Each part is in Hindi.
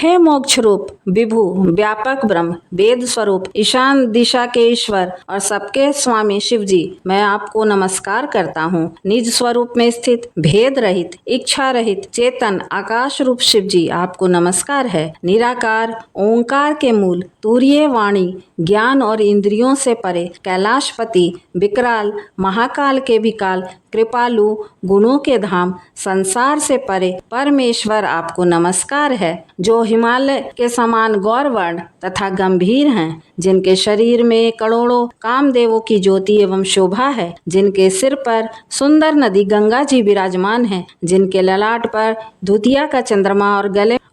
हे मोक्ष रूप विभु व्यापक ब्रह्म वेद स्वरूप ईशान दिशा के ईश्वर और सबके स्वामी शिव जी, मैं आपको नमस्कार करता हूँ। निज स्वरूप में स्थित भेद रहित इच्छा रहित चेतन आकाश रूप शिव जी, आपको नमस्कार है। निराकार ओंकार के मूल तूर्य वाणी ज्ञान और इंद्रियों से परे कैलाशपति विकराल महाकाल के विकाल कृपालु गुणों के धाम संसार से परे परमेश्वर, आपको नमस्कार है। जो हिमालय के समान गौरवर्ण तथा गंभीर हैं, जिनके शरीर में करोड़ों कामदेवों की ज्योति एवं शोभा है, जिनके सिर पर सुंदर नदी गंगा जी विराजमान है, जिनके ललाट पर धुतिया का चंद्रमा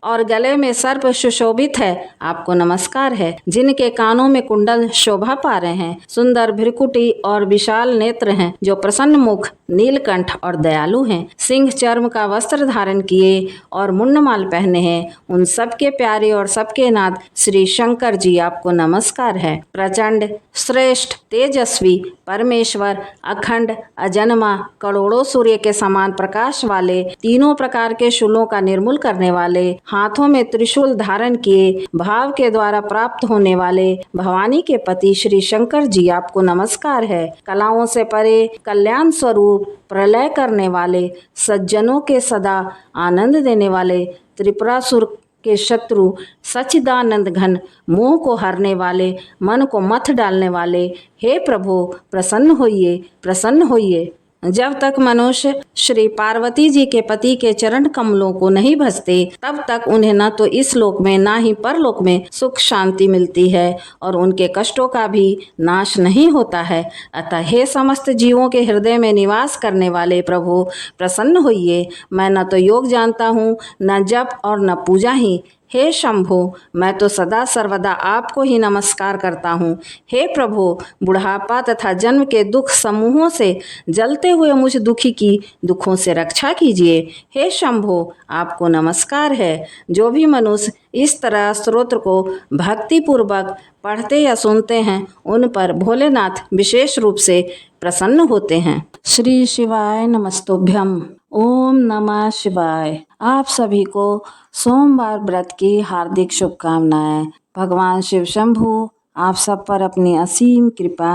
और गले में सर्प सुशोभित है, आपको नमस्कार है। जिनके कानों में कुंडल शोभा पा रहे हैं, सुंदर भ्रिकुटी और विशाल नेत्र हैं, जो प्रसन्न मुख नीलकंठ और दयालु हैं, सिंह चर्म का वस्त्र धारण किए और मुंडमाल पहने हैं, उन सबके प्यारे और सबके नाथ श्री शंकर जी, आपको नमस्कार है। प्रचंड श्रेष्ठ तेजस्वी परमेश्वर अखंड अजन्मा करोड़ों सूर्य के समान प्रकाश वाले तीनों प्रकार के शूलों का निर्मूल करने वाले, हाथों में त्रिशूल धारण किए भाव के द्वारा प्राप्त होने वाले भवानी के पति श्री शंकर जी, आपको नमस्कार है। कलाओं से परे कल्याण स्वरूप प्रलय करने वाले सज्जनों के सदा आनंद देने वाले त्रिपुरासुर के शत्रु सच्चिदानंद घन मोह को हरने वाले मन को मथ डालने वाले, हे प्रभु प्रसन्न होइए प्रसन्न होइए। जब तक मनुष्य श्री पार्वती जी के पति के चरण कमलों को नहीं भजते, तब तक उन्हें न तो इस लोक में ना ही परलोक में सुख शांति मिलती है और उनके कष्टों का भी नाश नहीं होता है। अतः हे समस्त जीवों के हृदय में निवास करने वाले प्रभु प्रसन्न होइए। मैं न तो योग जानता हूँ, न जप और न पूजा ही। हे शंभो, मैं तो सदा सर्वदा आपको ही नमस्कार करता हूँ। हे प्रभु, बुढ़ापा तथा जन्म के दुख समूहों से जलते हुए मुझ दुखी की दुखों से रक्षा कीजिए। हे शंभो, आपको नमस्कार है। जो भी मनुष्य इस तरह स्तोत्र को भक्ति पूर्वक पढ़ते या सुनते हैं, उन पर भोलेनाथ विशेष रूप से प्रसन्न होते हैं। श्री शिवाय नमस्तुभ्यम। ओम नमः शिवाय। आप सभी को सोमवार व्रत की हार्दिक शुभकामनाएं। भगवान शिव शंभु आप सब पर अपनी असीम कृपा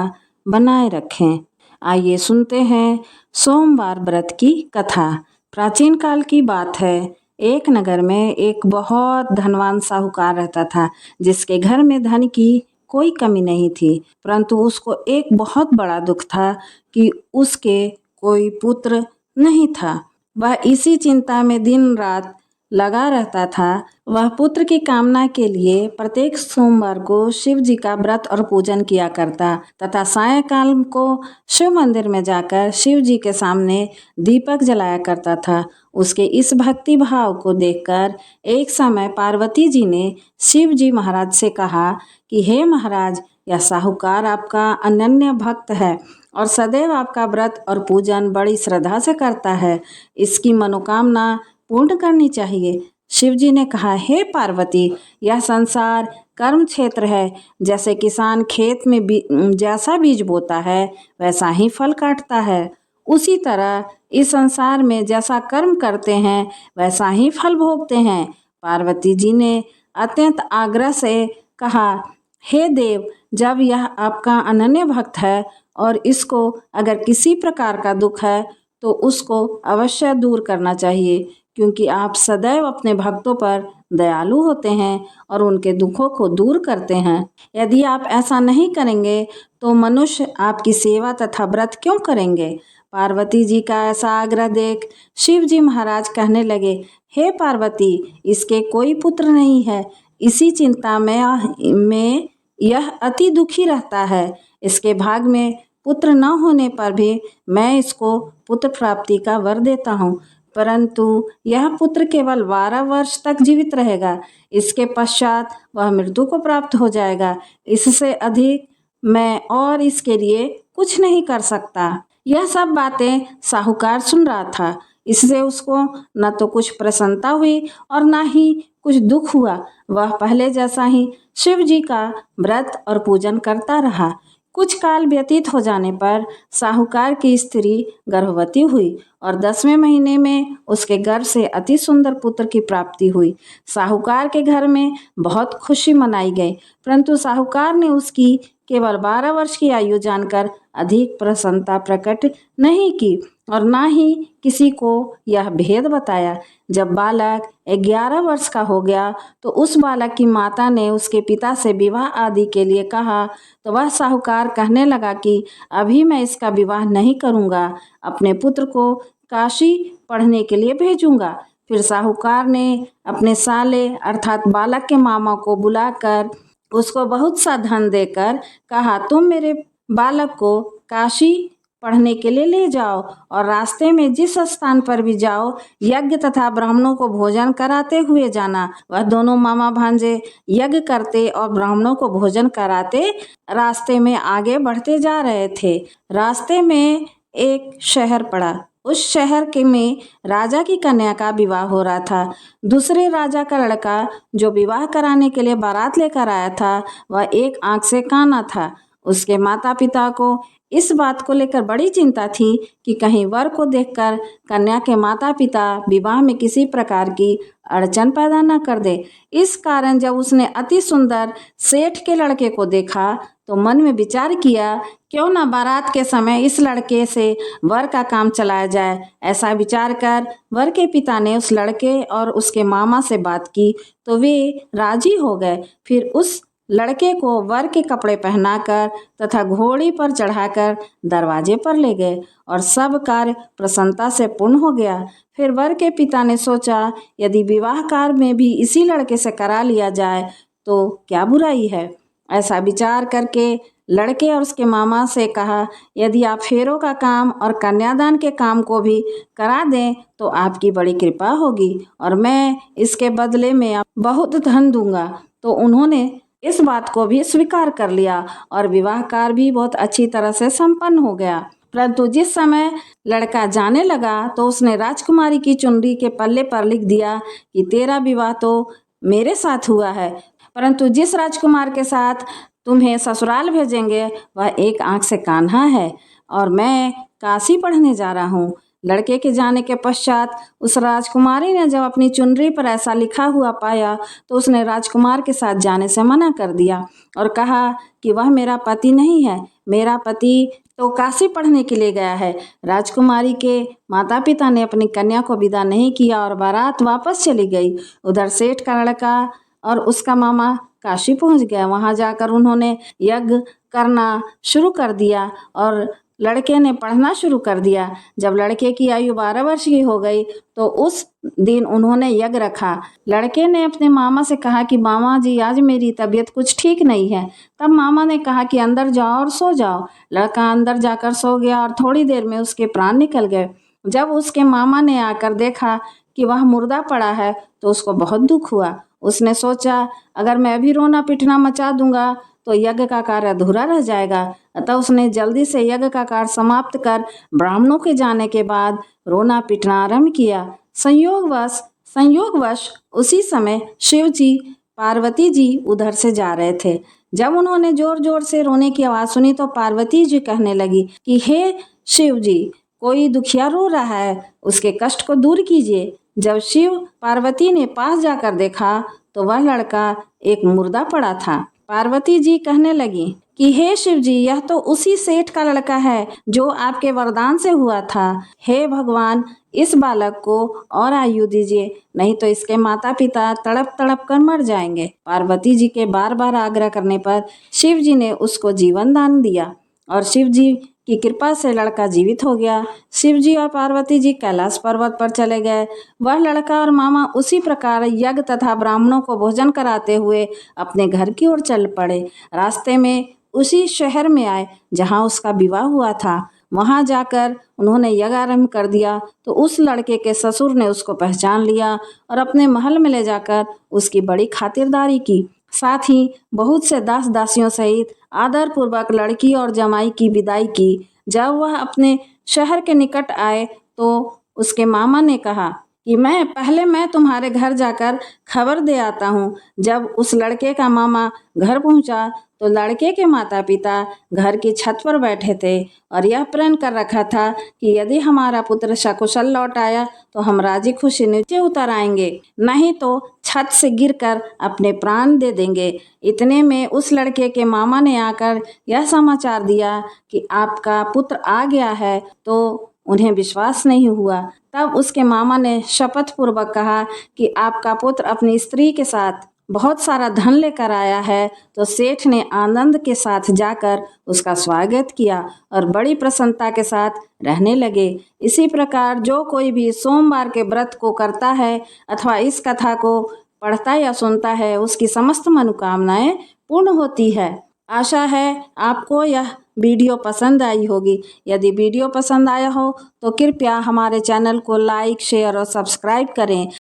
बनाए रखें। आइए सुनते हैं सोमवार व्रत की कथा। प्राचीन काल की बात है। एक नगर में एक बहुत धनवान साहूकार रहता था, जिसके घर में धन की कोई कमी नहीं थी, परंतु उसको एक बहुत बड़ा दुख था कि उसके कोई पुत्र नहीं था। वह इसी चिंता में दिन रात लगा रहता था। वह पुत्र की कामना के लिए प्रत्येक सोमवार को शिव जी का व्रत और पूजन किया करता तथा सायंकाल को शिव मंदिर में जाकर शिव जी के सामने दीपक जलाया करता था। उसके इस भक्ति भाव को देखकर एक समय पार्वती जी ने शिव जी महाराज से कहा कि हे महाराज, यह साहूकार आपका अनन्य भक्त है और सदैव आपका व्रत और पूजन बड़ी श्रद्धा से करता है। इसकी मनोकामना पूर्ण करनी चाहिए। शिव जी ने कहा, हे पार्वती, यह संसार कर्म क्षेत्र है। जैसे किसान खेत में जैसा बीज बोता है, वैसा ही फल काटता है, उसी तरह इस संसार में जैसा कर्म करते हैं, वैसा ही फल भोगते हैं। पार्वती जी ने अत्यंत आग्रह से कहा, हे देव, जब यह आपका अनन्य भक्त है और इसको अगर किसी प्रकार का दुख है तो उसको अवश्य दूर करना चाहिए, क्योंकि आप सदैव अपने भक्तों पर दयालु होते हैं और उनके दुखों को दूर करते हैं। यदि आप ऐसा नहीं करेंगे तो मनुष्य आपकी सेवा तथा व्रत क्यों करेंगे। पार्वती जी का ऐसा आग्रह देख शिव जी महाराज कहने लगे, हे पार्वती, इसके कोई पुत्र नहीं है। इसी चिंता में यह अति दुखी रहता है। इसके भाग में पुत्र न होने पर भी मैं इसको पुत्र प्राप्ति का वर देता हूँ, परंतु यह पुत्र केवल 12 वर्ष तक जीवित रहेगा। इसके पश्चात वह मृत्यु को प्राप्त हो जाएगा। इससे अधिक मैं और इसके लिए कुछ नहीं कर सकता। यह सब बातें साहूकार सुन रहा था। इससे उसको न तो कुछ प्रसन्नता हुई और न ही कुछ दुख हुआ। वह पहले जैसा ही शिव जी का व्रत और पूजन करता रहा, कुछ काल व्यतीत हो जाने पर साहूकार की स्त्री गर्भवती हुई और 10वें महीने में उसके गर्भ से अति सुंदर पुत्र की प्राप्ति हुई। साहूकार के घर में बहुत खुशी मनाई गई, परंतु साहूकार ने उसकी केवल 12 वर्ष की आयु जानकर अधिक प्रसन्नता प्रकट नहीं की और ना ही किसी को यह भेद बताया। जब बालक 11 वर्ष का हो गया तो उस बालक की माता ने उसके पिता से विवाह आदि के लिए कहा, तो वह साहूकार कहने लगा कि अभी मैं इसका विवाह नहीं करूँगा, अपने पुत्र को काशी पढ़ने के लिए भेजूँगा। फिर साहूकार ने अपने साले अर्थात बालक के मामा को बुलाकर उसको बहुत सा धन देकर कहा, तुम मेरे बालक को काशी पढ़ने के लिए ले जाओ और रास्ते में जिस स्थान पर भी जाओ यज्ञ तथा ब्राह्मणों को भोजन कराते हुए जाना। वह दोनों मामा भांजे यज्ञ करते और ब्राह्मणों को भोजन कराते रास्ते में आगे बढ़ते जा रहे थे। रास्ते में एक शहर पड़ा। उस शहर के में राजा की कन्या का विवाह हो रहा था। दूसरे राजा का लड़का जो विवाह कराने के लिए बारात लेकर आया था वह एक आंख से काना था। उसके माता पिता को इस बात को लेकर बड़ी चिंता थी कि कहीं वर को देखकर कन्या के माता पिता विवाह में किसी प्रकार की अड़चन पैदा न कर दे। इस कारण जब उसने अति सुंदर सेठ के लड़के को देखा तो मन में विचार किया, क्यों ना बारात के समय इस लड़के से वर का काम चलाया जाए। ऐसा विचार कर वर के पिता ने उस लड़के और उसके मामा से बात की तो वे राजी हो गए। फिर उस लड़के को वर के कपड़े पहनाकर तथा घोड़ी पर चढ़ाकर दरवाजे पर ले गए और सब कार्य प्रसन्नता से पूर्ण हो गया। फिर वर के पिता ने सोचा, यदि विवाह कार्य में भी इसी लड़के से करा लिया जाए तो क्या बुराई है। ऐसा विचार करके लड़के और उसके मामा से कहा, यदि आप फेरों का काम और कन्यादान के काम को भी करा दें तो आपकी बड़ी कृपा होगी और मैं इसके बदले में आप बहुत धन दूंगा। तो उन्होंने इस बात को भी स्वीकार कर लिया और विवाह कार्य भी बहुत अच्छी तरह से संपन्न हो गया। परंतु जिस समय लड़का जाने लगा तो उसने राजकुमारी की चुनरी के पल्ले पर लिख दिया कि तेरा विवाह तो मेरे साथ हुआ है, परंतु जिस राजकुमार के साथ तुम्हें ससुराल भेजेंगे वह एक आंख से कान्हा है और मैं काशी पढ़ने जा रहा हूँ। लड़के के जाने के पश्चात उस राजकुमारी ने जब अपनी चुनरी पर ऐसा लिखा हुआ पाया तो उसने राजकुमार के साथ जाने से मना कर दिया और कहा कि वह मेरा पति नहीं है, मेरा पति तो काशी पढ़ने के लिए गया है। राजकुमारी के माता पिता ने अपनी कन्या को विदा नहीं किया और बारात वापस चली गई। उधर सेठ का लड़का और उसका मामा काशी पहुंच गया। वहां जाकर उन्होंने यज्ञ करना शुरू कर दिया और लड़के ने पढ़ना शुरू कर दिया। जब लड़के की आयु 12 वर्ष की हो गई तो उस दिन उन्होंने यज्ञ रखा। लड़के ने अपने मामा से कहा कि मामा जी आज मेरी तबीयत कुछ ठीक नहीं है। तब मामा ने कहा कि अंदर जाओ और सो जाओ। लड़का अंदर जाकर सो गया और थोड़ी देर में उसके प्राण निकल गए। जब उसके मामा ने आकर देखा कि वह मुर्दा पड़ा है तो उसको बहुत दुख हुआ। उसने सोचा, अगर मैं भी रोना पिटना मचा दूंगा तो यज्ञ का कार्य अधूरा रह जाएगा। अतः उसने जल्दी से यज्ञ का कार्य समाप्त कर ब्राह्मणों के जाने के बाद रोना पीटना आरंभ किया। संयोगवश उसी समय शिव जी पार्वती जी उधर से जा रहे थे। जब उन्होंने जोर जोर से रोने की आवाज़ सुनी तो पार्वती जी कहने लगी कि हे शिव जी, कोई दुखिया रो रहा है, उसके कष्ट को दूर कीजिए। जब शिव पार्वती ने पास जाकर देखा तो वह लड़का एक मुर्दा पड़ा था। पार्वती जी कहने लगी कि हे शिव जी, यह तो उसी सेठ का लड़का है जो आपके वरदान से हुआ था। हे भगवान, इस बालक को और आयु दीजिए, नहीं तो इसके माता पिता तड़प तड़प कर मर जाएंगे। पार्वती जी के बार बार आग्रह करने पर शिव जी ने उसको जीवन दान दिया और शिव जी की कृपा से लड़का जीवित हो गया। शिव जी और पार्वती जी कैलाश पर्वत पर चले गए। वह लड़का और मामा उसी प्रकार यज्ञ तथा ब्राह्मणों को भोजन कराते हुए अपने घर की ओर चल पड़े। रास्ते में उसी शहर में आए जहाँ उसका विवाह हुआ था। वहाँ जाकर उन्होंने यज्ञ आरंभ कर दिया तो उस लड़के के ससुर ने उसको पहचान लिया और अपने महल में ले जाकर उसकी बड़ी खातिरदारी की। साथ ही बहुत से दास दासियों सहित आदर पूर्वक लड़की और जमाई की विदाई की। जब वह अपने शहर के निकट आए तो उसके मामा ने कहा कि मैं तुम्हारे घर जाकर खबर दे आता हूँ। जब उस लड़के का मामा घर पहुंचा तो लड़के के माता पिता घर की छत पर बैठे थे और यह प्रण कर रखा था कि यदि हमारा पुत्र सकुशल लौट आया तो हम राजी खुशी नीचे उतर आएंगे, नहीं तो छत से गिरकर अपने प्राण दे देंगे। इतने में उस लड़के के मामा ने आकर यह समाचार दिया कि आपका पुत्र आ गया है, तो उन्हें विश्वास नहीं हुआ। तब उसके मामा ने शपथ पूर्वक कहा कि आपका पुत्र अपनी स्त्री के साथ बहुत सारा धन लेकर आया है। तो सेठ ने आनंद के साथ जाकर उसका स्वागत किया और बड़ी प्रसन्नता के साथ रहने लगे। इसी प्रकार जो कोई भी सोमवार के व्रत को करता है अथवा इस कथा को पढ़ता या सुनता है, उसकी समस्त मनोकामनाएं पूर्ण होती है। आशा है आपको यह वीडियो पसंद आई होगी। यदि वीडियो पसंद आया हो तो कृपया हमारे चैनल को लाइक, शेयर और सब्सक्राइब करें।